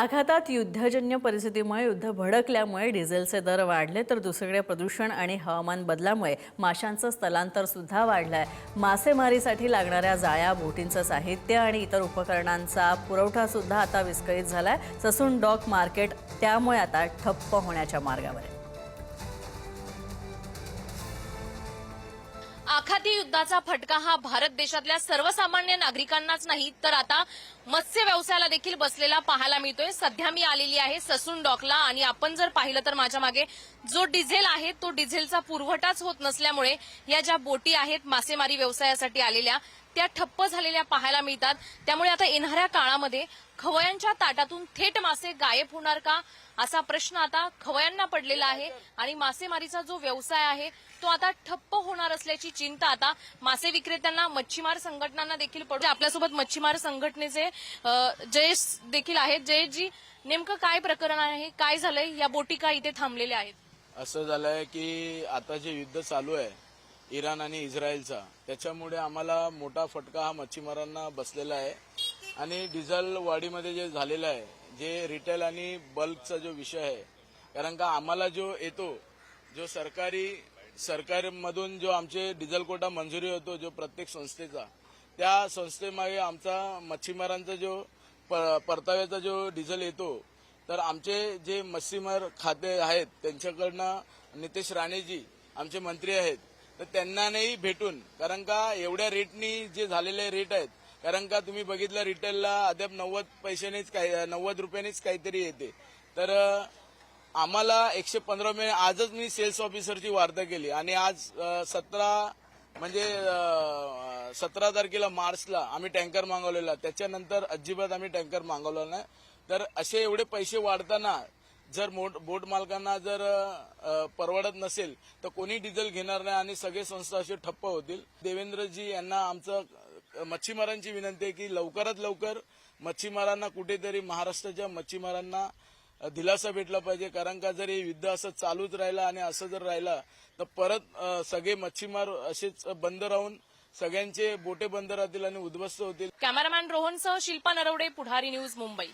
आघातात युद्धजन्य परिस्थितीमुळे युद्ध भडकल्यामुळे डिझेलचे दर वाढले, तर दुसरीकडे प्रदूषण आणि हवामान बदलामुळे माशांचं स्थलांतर सुद्धा वाढलंय। मासेमारीसाठी लागणाऱ्या जाळ्या, बोटींचं साहित्य आणि इतर उपकरणांचा पुरवठा सुद्धा आता विस्कळीत झालाय। ससून डॉक मार्केट त्यामुळे आता ठप्प होण्याच्या मार्गावर आहे। आखाती युद्धाचा फटका हा भारत देशातल्या सर्वसामान्य नागरिकांनाच नाही तर आता मत्स्य व्यवसायाला देखील बसलेला पाहायला मिळतोय। सध्या मी आलेली आहे ससून डॉकला आणि आपण जर पाहिलं तर माझ्या मागे जो डिझेल आहे तो डिझेलचा पुरवठाच होत नसल्यामुळे या ज्या बोटी आहेत मासेमारी व्यवसायासाठी आलेल्या त्या ठप्प झालेल्या पाहायला मिळतात। त्यामुळे आता येणाऱ्या काळामध्ये खवयांच्या ताटातून थेट मासे गायब होणार का असा प्रश्न आता खवयांना पडलेला आहे आणि मासेमारीचा जो व्यवसाय आहे तो आता ठप्प होणार असल्याची चिंता आता मासे विक्रेत्यांना, मच्छीमार संघटनांना देखील पडते। आपल्यासोबत मच्छीमार संघटनेचे जयेश देखील आहेत। जयेशजी, नेमकं काय प्रकरण आहे, काय झालंय, या बोटी का इथे थांबलेल्या आहेत? असं झालंय की आता जे युद्ध चालू आहे इराण आणि इस्रायलचा, त्याच्यामुळे आम्हाला मोठा फटका हा मच्छीमारांना बसलेला आहे। आणि डिझेल वाढीमध्ये जे झालेलं आहे, जे रिटेल आणि बल्कचा जो विषय आहे, कारण का आम्हाला जो येतो, जो सरकारमधून जो आमचे डिझेल कोटा मंजुरी होतो जो प्रत्येक संस्थेचा, त्या संस्थेमागे आमचा मच्छीमारांचा जो परताव्याचा जो डिझेल येतो, तर आमचे जे मच्छीमार खाते आहेत त्यांच्याकडनं नितेश राणेजी आमचे मंत्री आहेत, तर त्यांना नाही भेटून, कारण का एवढ्या रेटनी जे झालेले रेट आहेत, कारण का तुम्ही बघितलं रिटेलला अद्याप 90 रुपयानेच काहीतरी येते। तर आम्हाला 115 रुपये, आजच मी सेल्स ऑफिसरची वार्ता केली आणि आज 17 तारखेला मार्चला आम्ही टँकर मागवलेला, त्याच्यानंतर अजिबात आम्ही टँकर मागवला नाही। तर असे एवढे पैसे वाढताना जर बोट मालकांना जर परवडत नसेल तर कोणी डिझेल घेणार नाही आणि सगळे संस्था असे ठप्प होतील। देवेंद्रजी यांना आमचं मच्छीमारांची विनंती आहे की लवकरात लवकर मच्छीमारांना कुठेतरी, महाराष्ट्राच्या मच्छीमारांना दिलासा भेटला पाहिजे, कारण का जर हे युद्ध असं चालूच राहिलं आणि असं जर राहिलं तर परत सगळे मच्छीमार असेच बंद राहून सगळ्यांचे बोटे बंद राहतील आणि उद्ध्वस्त होतील। कॅमेरामॅन रोहनसह शिल्पा नरवडे, पुढारी न्यूज, मुंबई।